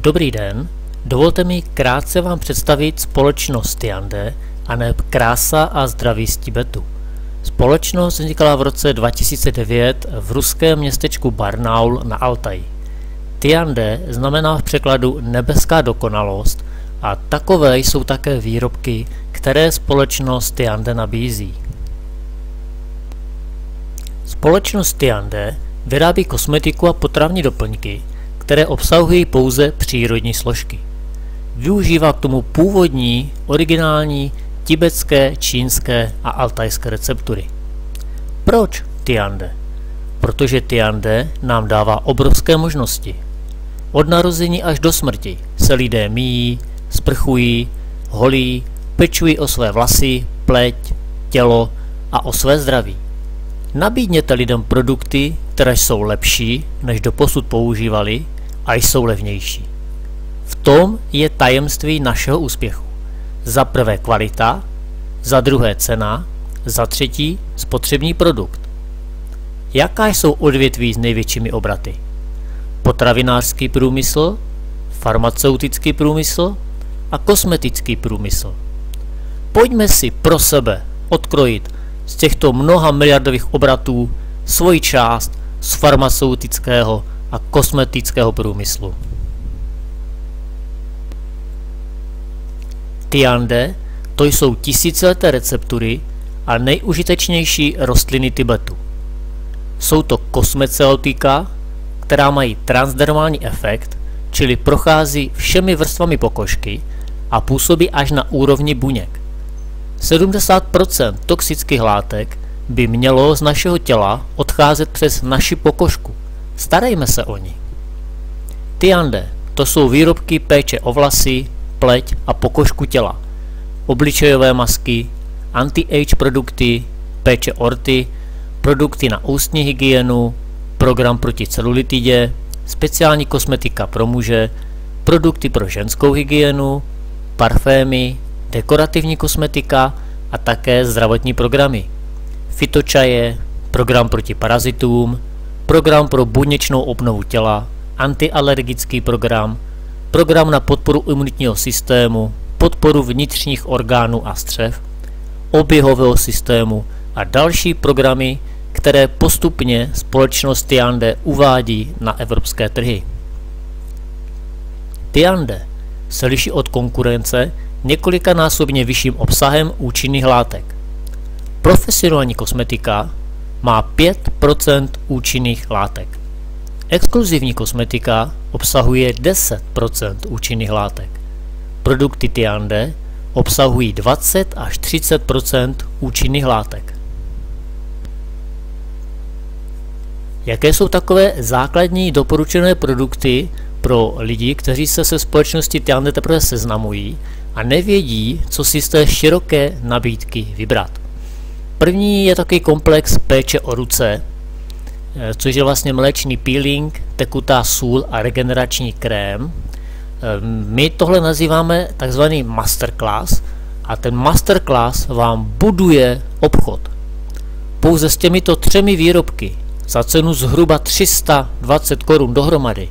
Dobrý den, dovolte mi krátce vám představit společnost Tiande a neb Krása a zdraví z Tibetu. Společnost vznikla v roce 2009 v ruském městečku Barnaul na Altaji. Tiande znamená v překladu nebeská dokonalost a takové jsou také výrobky, které společnost Tiande nabízí. Společnost Tiande vyrábí kosmetiku a potravní doplňky, které obsahují pouze přírodní složky. Využívá k tomu původní, originální, tibetské, čínské a altajské receptury. Proč Tiande? Protože Tiande nám dává obrovské možnosti. Od narození až do smrti se lidé myjí, sprchují, holí, pečují o své vlasy, pleť, tělo a o své zdraví. Nabídněte lidem produkty, které jsou lepší, než doposud používali a jsou levnější. V tom je tajemství našeho úspěchu. Za prvé kvalita, za druhé cena, za třetí spotřební produkt. Jaká jsou odvětví s největšími obraty? Potravinářský průmysl, farmaceutický průmysl a kosmetický průmysl. Pojďme si pro sebe odkrojit z těchto mnoha miliardových obratů svoji část z farmaceutického a kosmetického průmyslu. Tiande to jsou tisícileté receptury a nejužitečnější rostliny Tibetu. Jsou to kosmeceutika, která mají transdermální efekt, čili prochází všemi vrstvami pokožky a působí až na úrovni buněk. 70% toxických látek by mělo z našeho těla odcházet přes naši pokožku. Starejme se o ní. Tiande to jsou výrobky péče o vlasy, pleť a pokožku těla, obličejové masky, anti-age produkty, péče o rty, produkty na ústní hygienu, program proti celulitidě, speciální kosmetika pro muže, produkty pro ženskou hygienu, parfémy, dekorativní kosmetika a také zdravotní programy. Fitočaje, program proti parazitům, program pro buněčnou obnovu těla, antialergický program, program na podporu imunitního systému, podporu vnitřních orgánů a střev, oběhového systému a další programy, které postupně společnost Tiande uvádí na evropské trhy. Tiande se liší od konkurence několikanásobně vyšším obsahem účinných látek. Profesionální kosmetika má 5% účinných látek. Exkluzivní kosmetika obsahuje 10% účinných látek. Produkty Tiande obsahují 20 až 30% účinných látek. Jaké jsou takové základní doporučené produkty pro lidi, kteří se společností Tiande teprve seznamují a nevědí, co si z té široké nabídky vybrat? První je takový komplex péče o ruce, což je vlastně mléčný peeling, tekutá sůl a regenerační krém. My tohle nazýváme takzvaný masterclass a ten masterclass vám buduje obchod. Pouze s těmito 3 výrobky za cenu zhruba 320 korun dohromady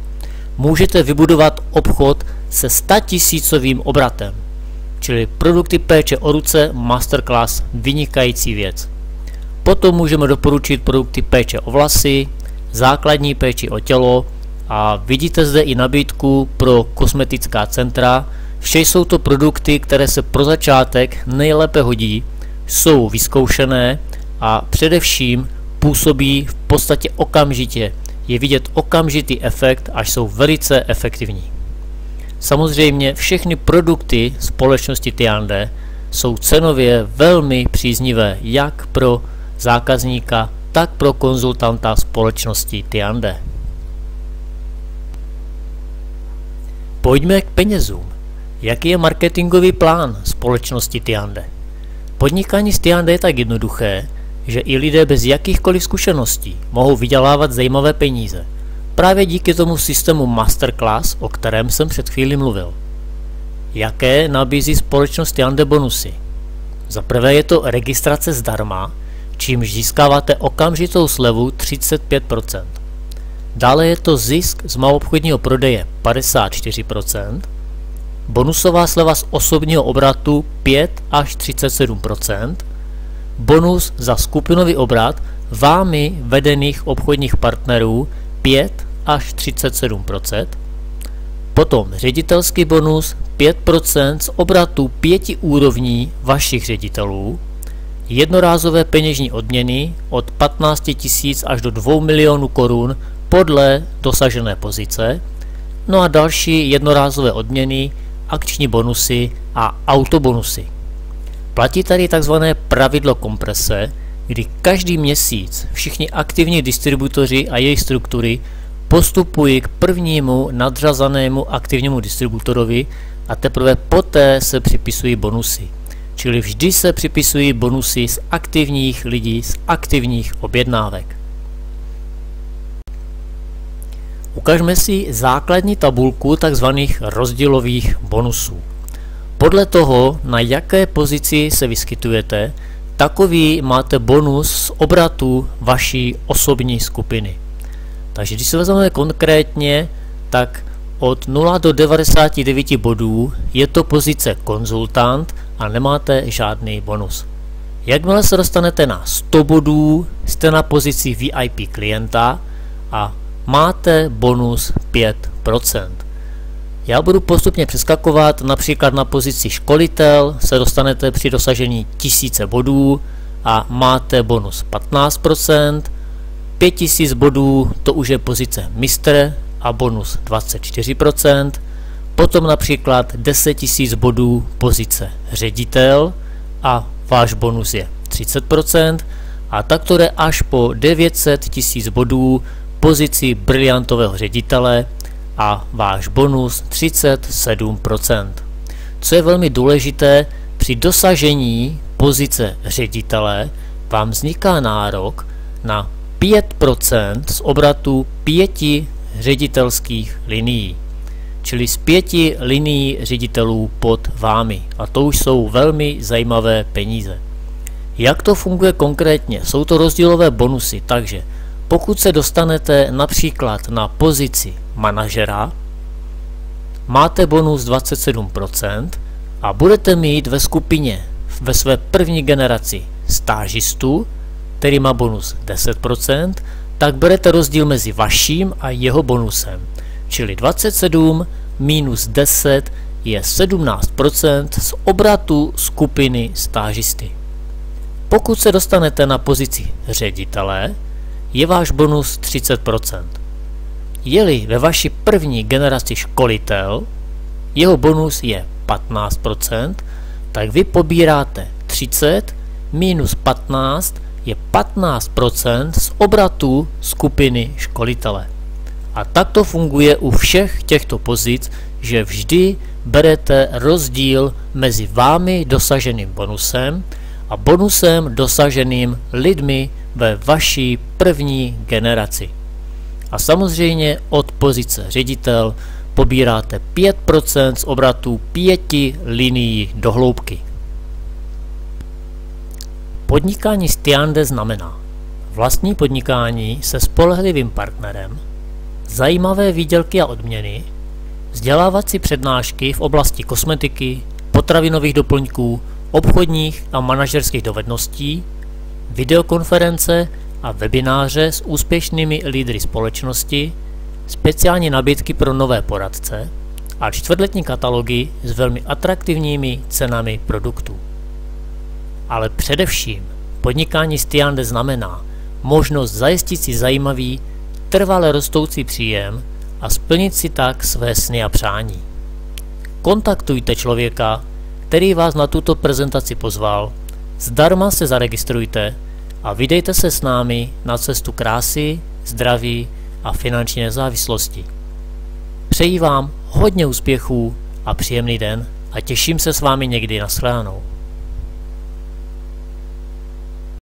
můžete vybudovat obchod se 100 000 obratem. Čili produkty péče o ruce, masterclass, vynikající věc. Potom můžeme doporučit produkty péče o vlasy, základní péči o tělo a vidíte zde i nabídku pro kosmetická centra. Vše jsou to produkty, které se pro začátek nejlépe hodí, jsou vyzkoušené a především působí v podstatě okamžitě. Je vidět okamžitý efekt, až jsou velice efektivní. Samozřejmě všechny produkty společnosti Tiande jsou cenově velmi příznivé jak pro zákazníka, tak pro konzultanta společnosti Tiande. Pojďme k penězům. Jaký je marketingový plán společnosti Tiande? Podnikání s Tiande je tak jednoduché, že i lidé bez jakýchkoliv zkušeností mohou vydělávat zajímavé peníze. Právě díky tomu systému Masterclass, o kterém jsem před chvílí mluvil. Jaké nabízí společnost Tiande bonusy? Za prvé je to registrace zdarma, čímž získáváte okamžitou slevu 35%. Dále je to zisk z maloobchodního prodeje 54%, bonusová sleva z osobního obratu 5 až 37%, bonus za skupinový obrat vámi vedených obchodních partnerů 5 až 37%, potom ředitelský bonus 5% z obratu 5 úrovní vašich ředitelů, jednorázové peněžní odměny od 15 000 až do 2 milionů korun podle dosažené pozice, no a další jednorázové odměny, akční bonusy a autobonusy. Platí tady takzvané pravidlo komprese, kdy každý měsíc všichni aktivní distributoři a jejich struktury postupují k prvnímu nadřazenému aktivnímu distributorovi a teprve poté se připisují bonusy. Čili vždy se připisují bonusy z aktivních lidí, z aktivních objednávek. Ukažme si základní tabulku tzv. Rozdílových bonusů. Podle toho, na jaké pozici se vyskytujete, takový máte bonus z obratu vaší osobní skupiny. Takže když se vezmeme konkrétně, tak od 0 do 99 bodů je to pozice konzultant a nemáte žádný bonus. Jakmile se dostanete na 100 bodů, jste na pozici VIP klienta a máte bonus 5%. Já budu postupně přeskakovat, například na pozici školitel se dostanete při dosažení 1000 bodů a máte bonus 15%, 5000 bodů to už je pozice mistr a bonus 24%, potom například 10 000 bodů pozice ředitel a váš bonus je 30% a tak to jde až po 900 000 bodů pozici briliantového ředitele a váš bonus 37%. Co je velmi důležité, při dosažení pozice ředitele vám vzniká nárok na 5% z obratu 5 ředitelských linií, čili z 5 linií ředitelů pod vámi. A to už jsou velmi zajímavé peníze. Jak to funguje konkrétně? Jsou to rozdílové bonusy, takže pokud se dostanete například na pozici manažera, máte bonus 27% a budete mít ve skupině ve své první generaci stážistu, který má bonus 10%, tak berete rozdíl mezi vaším a jeho bonusem. Čili 27 minus 10 je 17% z obratu skupiny stážisty. Pokud se dostanete na pozici ředitele, je váš bonus 30%. Je-li ve vaší první generaci školitel, jeho bonus je 15%, tak vy pobíráte 30 minus 15 je 15% z obratu skupiny školitele. A tak to funguje u všech těchto pozic, že vždy berete rozdíl mezi vámi dosaženým bonusem a bonusem dosaženým lidmi ve vaší první generaci. A samozřejmě od pozice ředitel pobíráte 5% z obratu 5 linií do hloubky. Podnikání s Tiande znamená vlastní podnikání se spolehlivým partnerem, zajímavé výdělky a odměny, vzdělávací přednášky v oblasti kosmetiky, potravinových doplňků, obchodních a manažerských dovedností, videokonference a webináře s úspěšnými lídry společnosti, speciální nabídky pro nové poradce a čtvrtletní katalogy s velmi atraktivními cenami produktů. Ale především podnikání s Tiande znamená možnost zajistit si zajímavý, trvale rostoucí příjem a splnit si tak své sny a přání. Kontaktujte člověka, který vás na tuto prezentaci pozval, zdarma se zaregistrujte a vydejte se s námi na cestu krásy, zdraví a finanční nezávislosti. Přeji vám hodně úspěchů a příjemný den a těším se s vámi někdy na shledanou.